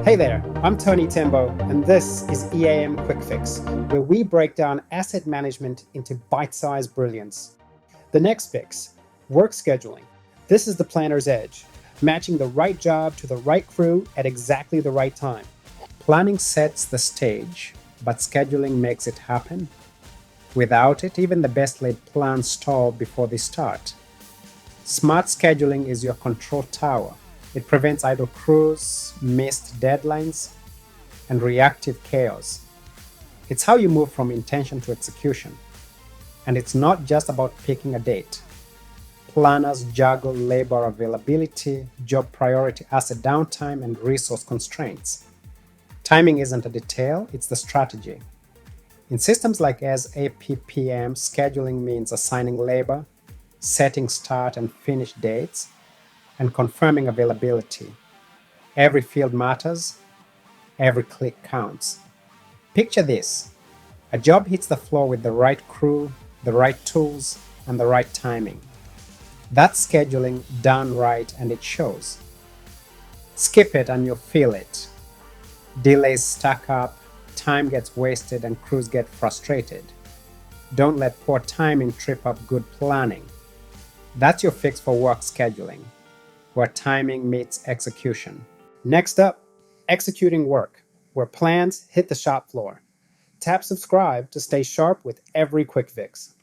Hey there, I'm Tony Tembo, and this is EAM QuickFix, where we break down asset management into bite-sized brilliance. The next fix, work scheduling. This is the planner's edge, matching the right job to the right crew at exactly the right time. Planning sets the stage, but scheduling makes it happen. Without it, even the best-laid plans stall before they start. Smart scheduling is your control tower. It prevents idle crews, missed deadlines, and reactive chaos. It's how you move from intention to execution. And it's not just about picking a date. Planners juggle labor availability, job priority, asset downtime, and resource constraints. Timing isn't a detail, it's the strategy. In systems like SAP PM, scheduling means assigning labor, setting start and finish dates, and confirming availability. Every field matters, every click counts. Picture this: a job hits the floor with the right crew, the right tools, and the right timing. That's scheduling done right, and it shows. Skip it and you'll feel it. Delays stack up, time gets wasted, and crews get frustrated. Don't let poor timing trip up good planning. That's your fix for work scheduling, where timing meets execution. Next up, executing work, where plans hit the shop floor. Tap subscribe to stay sharp with every quick fix.